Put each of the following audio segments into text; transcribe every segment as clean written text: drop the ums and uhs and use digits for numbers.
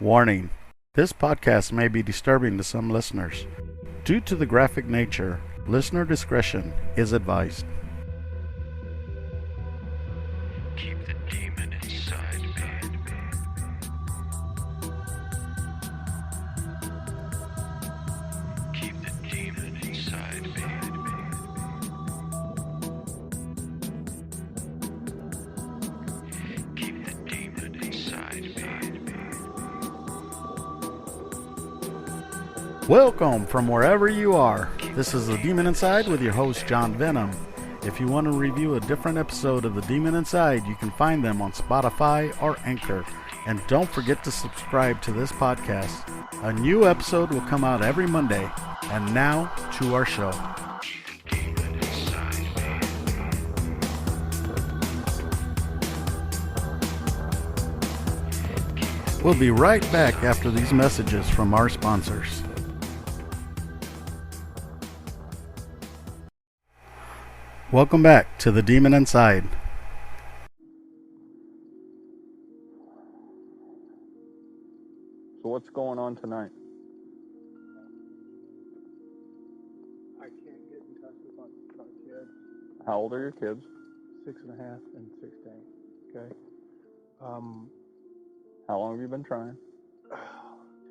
Warning: this podcast may be disturbing to some listeners. Due to the graphic nature, listener discretion is advised. Keep the demon inside me. Keep the demon inside me. Keep the demon inside me. Welcome from wherever you are. This is The Demon Inside with your host, John Venom. If you want to review a different episode of The Demon Inside, you can find them on Spotify or Anchor. And don't forget to subscribe to this podcast. A new episode will come out every Monday. And now to our show. Keep the demon inside me. We'll be right back after these messages from our sponsors. Welcome back to The Demon Inside. So what's going on tonight? I can't get in touch with my kids. How old are your kids? 6.5 and 16. Okay. How long have you been trying?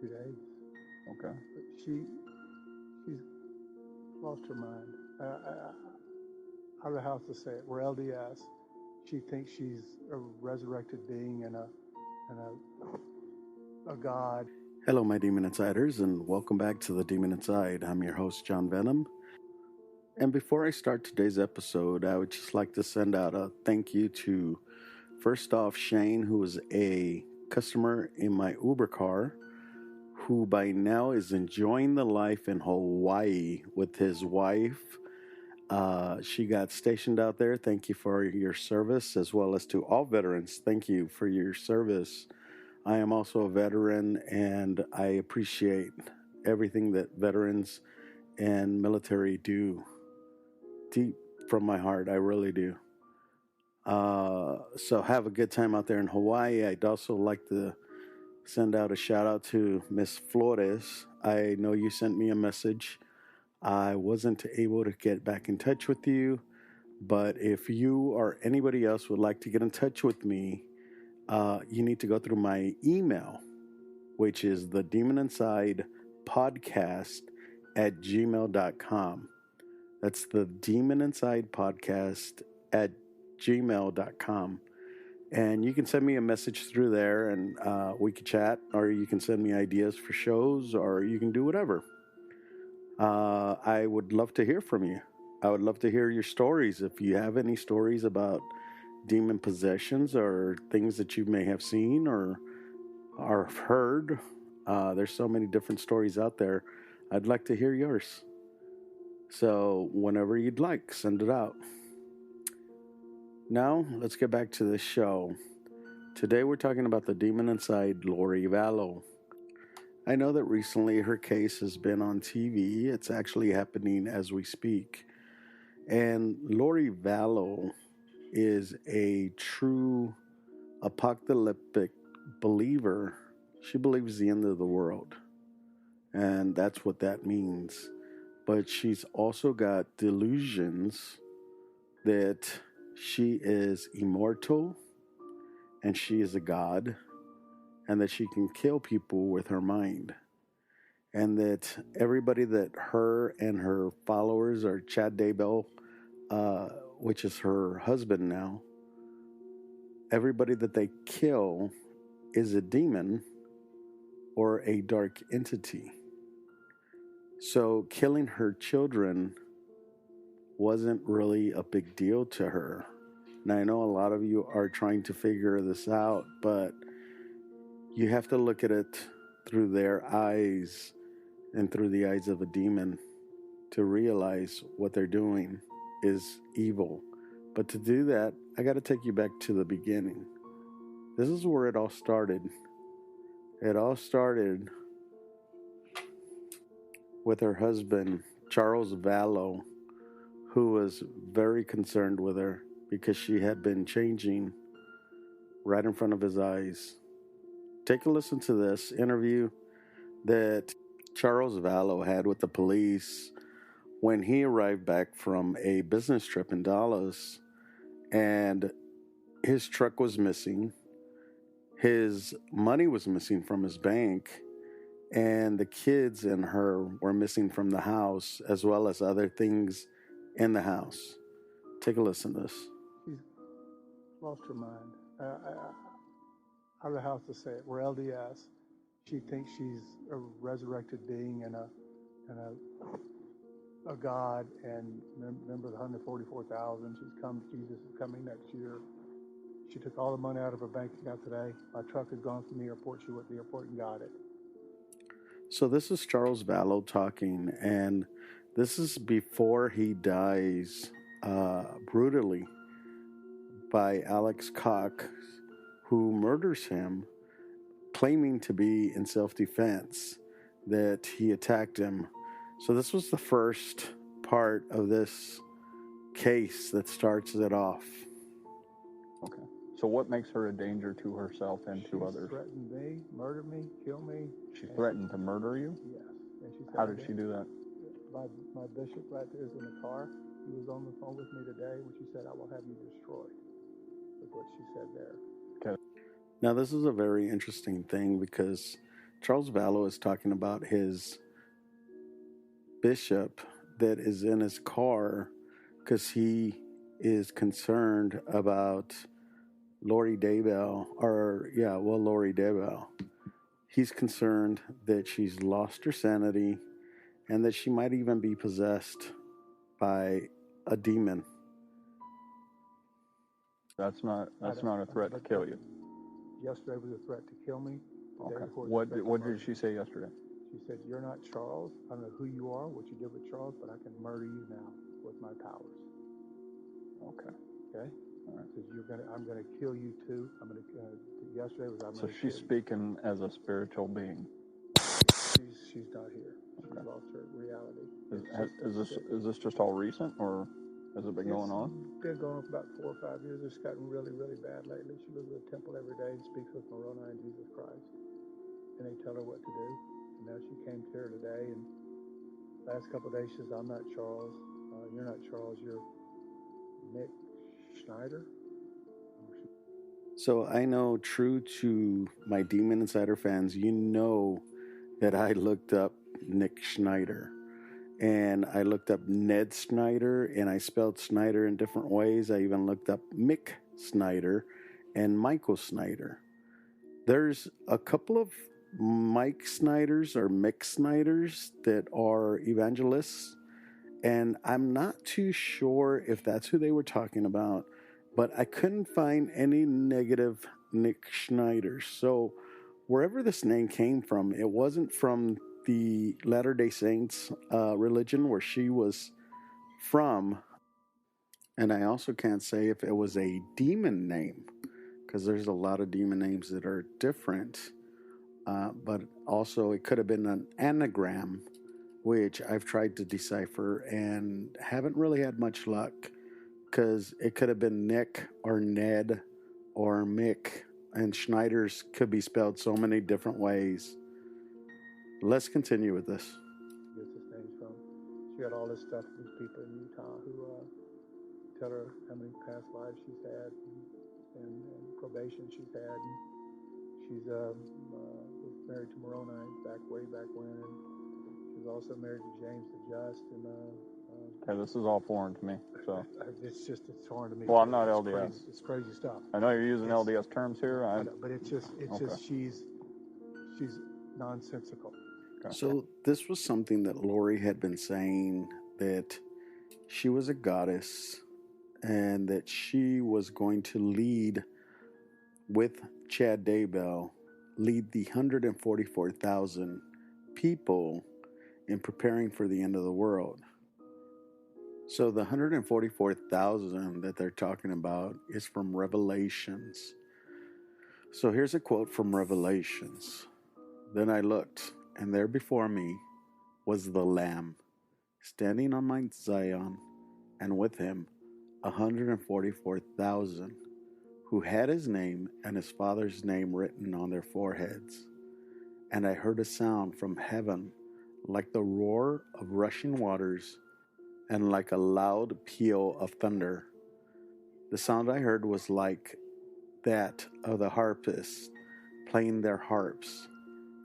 2 days. Okay. But she's lost her mind. I don't know how to say it. We're LDS. She thinks she's a resurrected being and a god. Hello, my Demon Insiders, and welcome back to The Demon Inside. I'm your host, John Venom. And before I start today's episode, I would just like to send out a thank you to, first off, Shane, who is a customer in my Uber car, who by now is enjoying the life in Hawaii with his wife. She got stationed out there. Thank you for your service, as well as to all veterans. Thank you for your service. I am also a veteran, and I appreciate everything that veterans and military do deep from my heart. I really do. So have a good time out there in Hawaii. I'd also like to send out a shout out to Miss Flores. I know you sent me a message. I wasn't able to get back in touch with you, but if you or anybody else would like to get in touch with me, you need to go through my email, which is thedemoninsidepodcast@gmail.com. That's thedemoninsidepodcast@gmail.com. And you can send me a message through there, and we can chat, or you can send me ideas for shows, or you can do whatever. I would love to hear from you. I would love to hear your stories. If you have any stories about demon possessions or things that you may have seen or heard, there's so many different stories out there. I'd like to hear yours. So whenever you'd like, send it out. Now, let's get back to the show. Today we're talking about the demon inside Lori Vallow. I know that recently her case has been on TV. It's actually happening as we speak. And Lori Vallow is a true apocalyptic believer. She believes the end of the world. And that's what that means. But she's also got delusions that she is immortal and she is a god, and that she can kill people with her mind. And that everybody that her and her followers, or Chad Daybell, which is her husband now, everybody that they kill is a demon or a dark entity. So killing her children wasn't really a big deal to her. Now, I know a lot of you are trying to figure this out, but you have to look at it through their eyes and through the eyes of a demon to realize what they're doing is evil. But to do that, I got to take you back to the beginning. This is where it all started. It all started with her husband, Charles Vallow, who was very concerned with her because she had been changing right in front of his eyes. Take a listen to this interview that Charles Vallow had with the police when he arrived back from a business trip in Dallas, and his truck was missing, his money was missing from his bank, and the kids and her were missing from the house, as well as other things in the house. Take a listen to this. She's lost her mind. I have a house to say it. We're LDS. She thinks she's a resurrected being and a God, and remember the 144,000. Jesus is coming next year. She took all the money out of her bank account today. My truck had gone from the airport. She went to the airport and got it. So this is Charles Vallow talking, and this is before he dies brutally by Alex Koch, who murders him, claiming to be in self-defense, that he attacked him. So this was the first part of this case that starts it off. Okay. So what makes her a danger to herself and to others? She threatened me, murder me, kill me. She threatened to murder you? Yes. And she said, How did she do that? My bishop right there is in the car. He was on the phone with me today when she said, I will have you destroyed. That's what she said there. Okay. Now, this is a very interesting thing because Charles Vallow is talking about his bishop that is in his car because he is concerned about Lori Daybell, Lori Daybell. He's concerned that she's lost her sanity and that she might even be possessed by a demon. That's not a threat to kill you. Yesterday was a threat to kill me. Okay. What did she say yesterday? She said, you're not Charles. I don't know who you are, what you did with Charles, but I can murder you now with my powers. Okay. Okay? All right. Says I'm gonna kill you too. Yesterday was I'm so gonna she's speaking as a spiritual being. She's not here. She's lost her reality. Is this just all recent, or has it been going on? It's been going on for about 4 or 5 years. It's gotten really, really bad lately. She goes to the temple every day and speaks with Moroni and Jesus Christ. And they tell her what to do. And now she came to her today, and last couple of days she says, I'm not Charles. You're not Charles. You're Nick Schneider. So I know, true to my Demon Insider fans, you know that I looked up Nick Schneider. And I looked up Ned Snyder, and I spelled Snyder in different ways. I even looked up Mick Snyder and Michael Snyder. There's a couple of Mike Snyders or Mick Snyders that are evangelists, and I'm not too sure if that's who they were talking about, but I couldn't find any negative Nick Schneiders. So wherever this name came from, it wasn't from the Latter-day Saints religion where she was from. And I also can't say if it was a demon name, because there's a lot of demon names that are different. But also it could have been an anagram, which I've tried to decipher and haven't really had much luck, because it could have been Nick or Ned or Mick, and Schneider's could be spelled so many different ways. Let's continue with this. Gets his name from. She got all this stuff from these people in Utah who tell her how many past lives she's had and probation she's had. And she's was married to Moroni way back when. And she was also married to James the Just. And okay, this is all foreign to me. So it's foreign to me. Well, I'm not LDS. It's crazy stuff. I know you're using LDS terms here. But it's just she's nonsensical. Okay. So this was something that Lori had been saying, that she was a goddess and that she was going to lead with Chad Daybell, lead the 144,000 people in preparing for the end of the world. So the 144,000 that they're talking about is from Revelations. So here's a quote from Revelations. Then I looked, and there before me was the Lamb, standing on Mount Zion, and with him 144,000, who had his name and his father's name written on their foreheads. And I heard a sound from heaven like the roar of rushing waters and like a loud peal of thunder. The sound I heard was like that of the harpists playing their harps,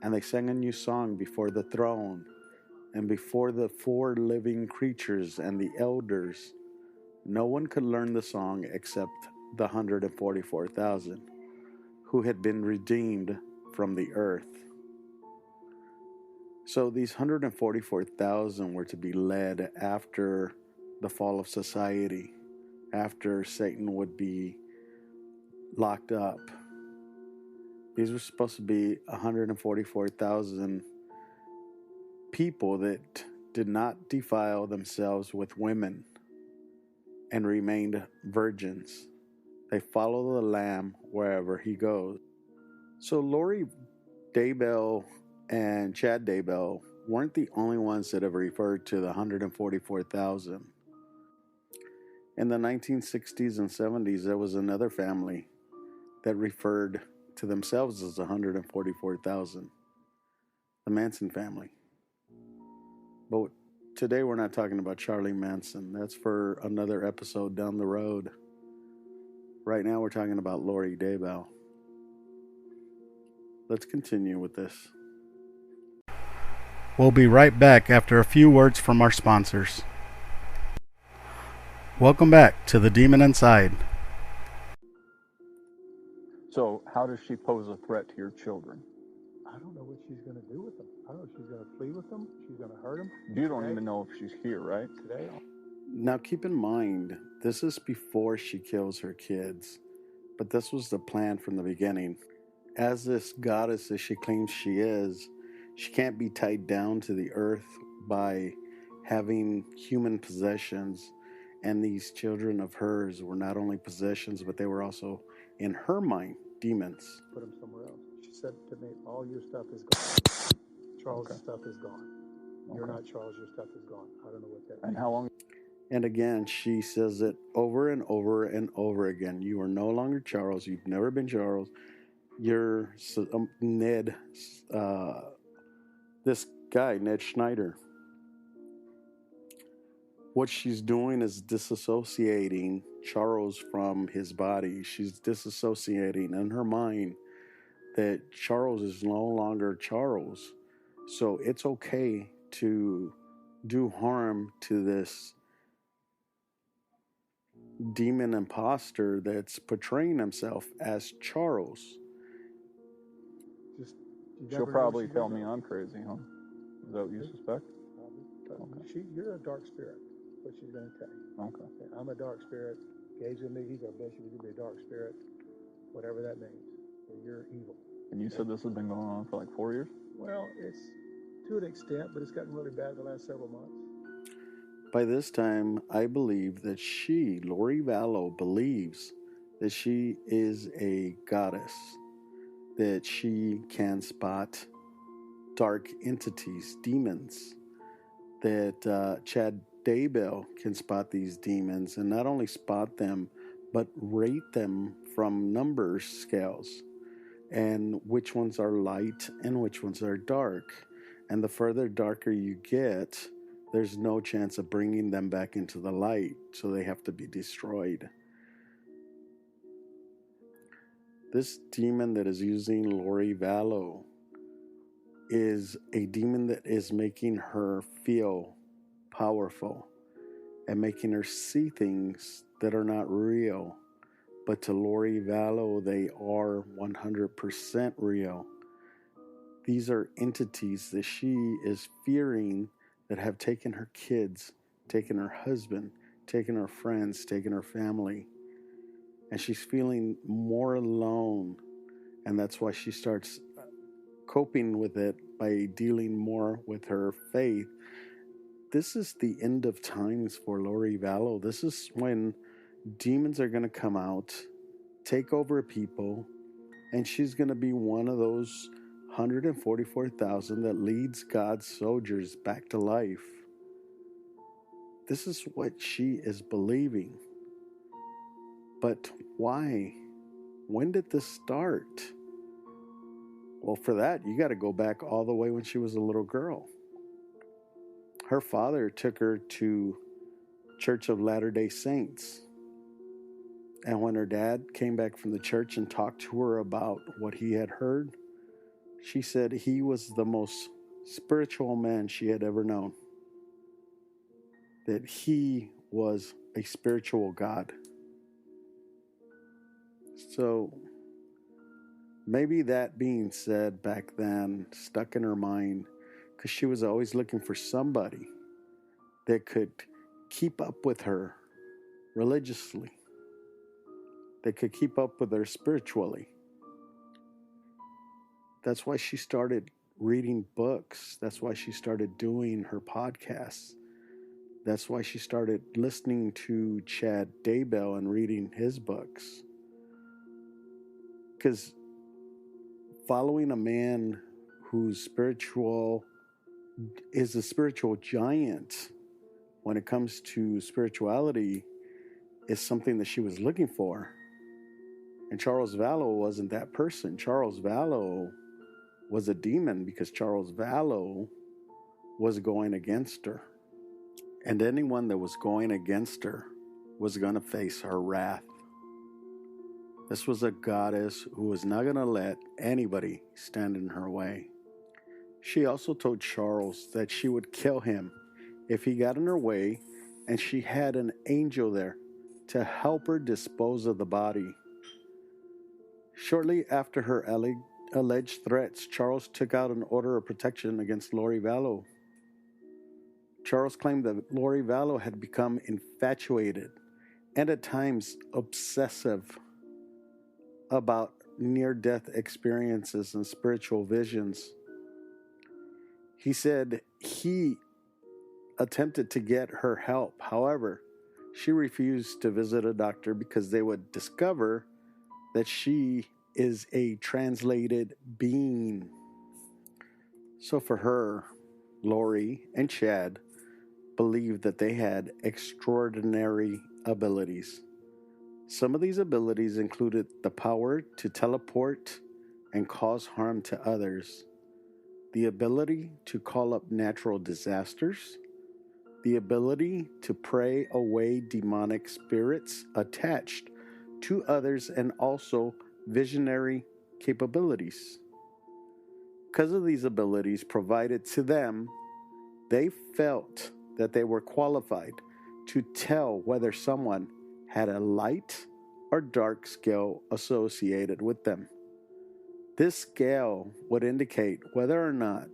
and they sang a new song before the throne and before the four living creatures and the elders. No one could learn the song except the 144,000 who had been redeemed from the earth. So these 144,000 were to be led after the fall of society, after Satan would be locked up. These were supposed to be 144,000 people that did not defile themselves with women and remained virgins. They follow the Lamb wherever he goes. So Lori Daybell and Chad Daybell weren't the only ones that have referred to the 144,000. In the 1960s and 70s, there was another family that referred to themselves as 144,000, the Manson family. But today we're not talking about Charlie Manson. That's for another episode down the road. Right now we're talking about Lori Daybell. Let's continue with this. We'll be right back after a few words from our sponsors. Welcome back to The Demon Inside. So how does she pose a threat to your children? I don't know what she's going to do with them. I don't know if she's going to flee with them. She's going to hurt them. You don't even know if she's here, right? Today. Now keep in mind, this is before she kills her kids, but this was the plan from the beginning. As this goddess that she claims she is, she can't be tied down to the earth by having human possessions, and these children of hers were not only possessions, but they were also, in her mind, demons. Put them somewhere else. She said to me, all your stuff is gone. Charles' stuff is gone. You're not Charles, your stuff is gone. I don't know what that means. And how long? And again, she says it over and over and over again. You are no longer Charles. You've never been Charles. You're Ned, this guy, Ned Schneider. What she's doing is disassociating Charles from his body. She's disassociating in her mind that Charles is no longer Charles. So it's okay to do harm to this demon imposter that's portraying himself as Charles. She'll probably tell me I'm crazy, huh? Is that what you suspect? Okay. You're a dark spirit. What she's going to tell you. Okay. I'm a dark spirit. Gaze with me. He's our bishop. He's going to be a dark spirit. Whatever that means. You're evil. And you said this has been going on for like 4 years? Well, it's to an extent, but it's gotten really bad the last several months. By this time, I believe that she, Lori Vallow, believes that she is a goddess, that she can spot dark entities, demons, that Chad Daybell can spot these demons, and not only spot them, but rate them from number scales, and which ones are light and which ones are dark. And the further darker you get, there's no chance of bringing them back into the light, so they have to be destroyed. This demon that is using Lori Vallow is a demon that is making her feel powerful and making her see things that are not real. But to Lori Vallow, they are 100% real. These are entities that she is fearing that have taken her kids, taken her husband, taken her friends, taken her family. And she's feeling more alone. And that's why she starts coping with it by dealing more with her faith. This is the end of times for Lori Vallow. This is when demons are going to come out, take over people, and she's going to be one of those 144,000 that leads God's soldiers back to life. This is what she is believing. But why? When did this start? Well, for that, you got to go back all the way when she was a little girl. Her father took her to Church of Latter-day Saints. And when her dad came back from the church and talked to her about what he had heard, she said he was the most spiritual man she had ever known. That he was a spiritual God. So maybe that being said back then stuck in her mind, because she was always looking for somebody that could keep up with her religiously, that could keep up with her spiritually. That's why she started reading books. That's why she started doing her podcasts. That's why she started listening to Chad Daybell and reading his books. Because following a man who's spiritual is a spiritual giant when it comes to spirituality is something that she was looking for. And Charles Vallow wasn't that person. Charles Vallow was a demon because Charles Vallow was going against her. And anyone that was going against her was going to face her wrath. This was a goddess who was not going to let anybody stand in her way. She also told Charles that she would kill him if he got in her way, and she had an angel there to help her dispose of the body. Shortly after her alleged threats, Charles took out an order of protection against Lori Vallow. Charles claimed that Lori Vallow had become infatuated and at times obsessive about near-death experiences and spiritual visions. He said he attempted to get her help. However, she refused to visit a doctor because they would discover that she is a translated being. So for her, Lori and Chad believed that they had extraordinary abilities. Some of these abilities included the power to teleport and cause harm to others, the ability to call up natural disasters, the ability to pray away demonic spirits attached to others, and also visionary capabilities. Because of these abilities provided to them, they felt that they were qualified to tell whether someone had a light or dark scale associated with them. This scale would indicate whether or not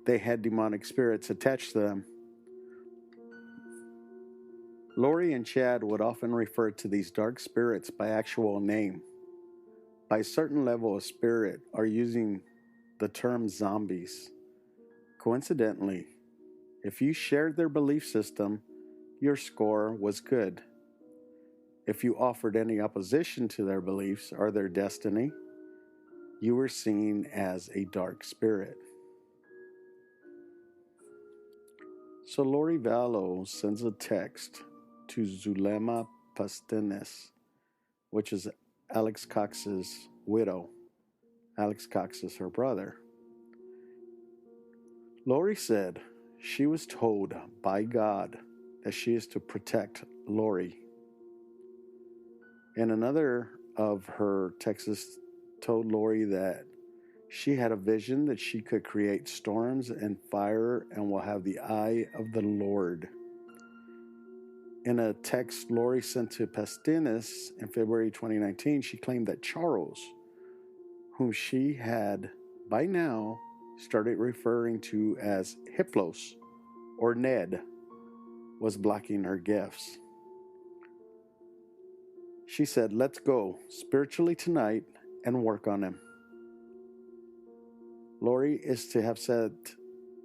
they had demonic spirits attached to them. Lori and Chad would often refer to these dark spirits by actual name. By a certain level of spirit are using the term zombies. Coincidentally, if you shared their belief system, your score was good. If you offered any opposition to their beliefs or their destiny, you were seen as a dark spirit. So Lori Vallow sends a text to Zulema Pastenes, which is Alex Cox's widow. Alex Cox is her brother. Lori said she was told by God that she is to protect Lori. And another of her texts told Lori that she had a vision that she could create storms and fire and will have the eye of the Lord. In a text Lori sent to Pastenes in February 2019, she claimed that Charles, whom she had by now started referring to as Hiplos or Ned, was blocking her gifts. She said, "Let's go spiritually tonight and work on him." Lori is to have sent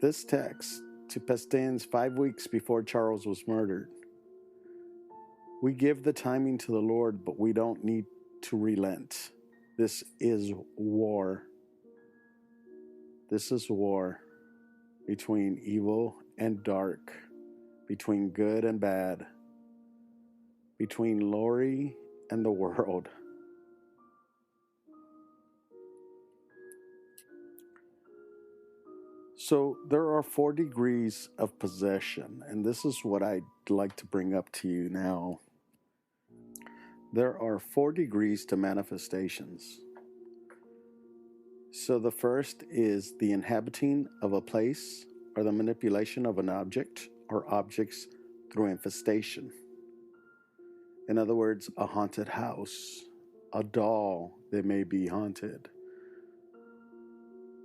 this text to Pastenes 5 weeks before Charles was murdered. We give the timing to the Lord, but we don't need to relent. This is war. This is war between evil and dark, between good and bad, between Lori and the world. So there are 4 degrees of possession, and this is what I'd like to bring up to you now. There are 4 degrees to manifestations. So the first is the inhabiting of a place or the manipulation of an object or objects through infestation. In other words, a haunted house, a doll that may be haunted.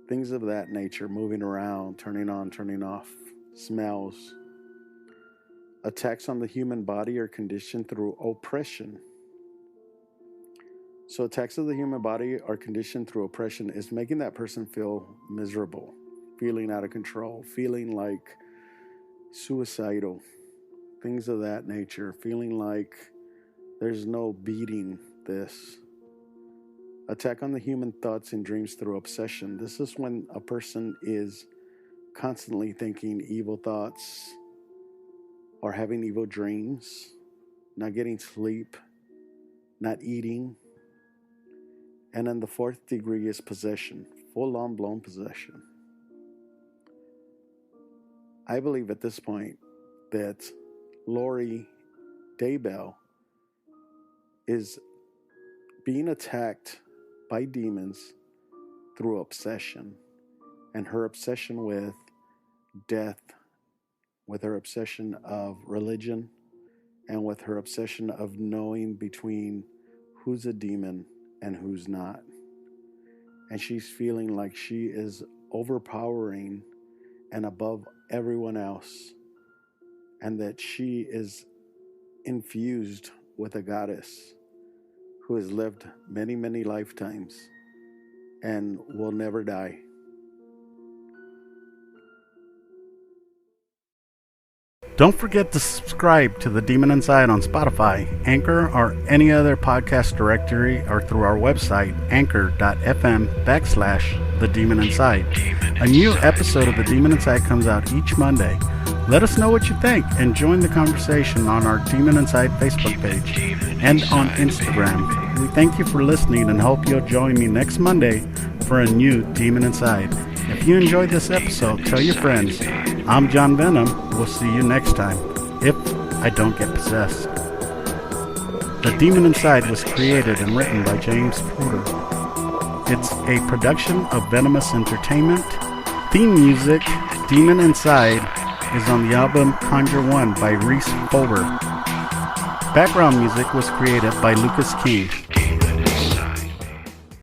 Things of that nature, moving around, turning on, turning off, smells. Attacks on the human body are conditioned through oppression. So attacks of the human body are conditioned through oppression is making that person feel miserable, feeling out of control, feeling like suicidal, things of that nature, feeling like there's no beating this. Attack on the human thoughts and dreams through obsession. This is when a person is constantly thinking evil thoughts or having evil dreams, not getting sleep, not eating. And then the 4th degree is possession, full-on blown possession. I believe at this point that Lori Daybell is being attacked by demons through obsession, and her obsession with death, with her obsession of religion, and with her obsession of knowing between who's a demon and who's not. And she's feeling like she is overpowering and above everyone else, and that she is infused with a goddess who has lived many, many lifetimes and will never die. Don't forget to subscribe to The Demon Inside on Spotify, Anchor, or any other podcast directory, or through our website, anchor.fm/The Demon Inside. A new episode of The Demon Inside comes out each Monday. Let us know what you think and join the conversation on our Demon Inside Facebook page and on Instagram. We thank you for listening and hope you'll join me next Monday for a new Demon Inside. If you enjoyed this episode, tell your friends. I'm John Venom. We'll see you next time, if I don't get possessed. The Demon Inside was created and written by James Porter. It's a production of Venomous Entertainment. Theme music, Demon Inside, is on the album Conjure One by Reese Fulber. Background music was created by Lucas King.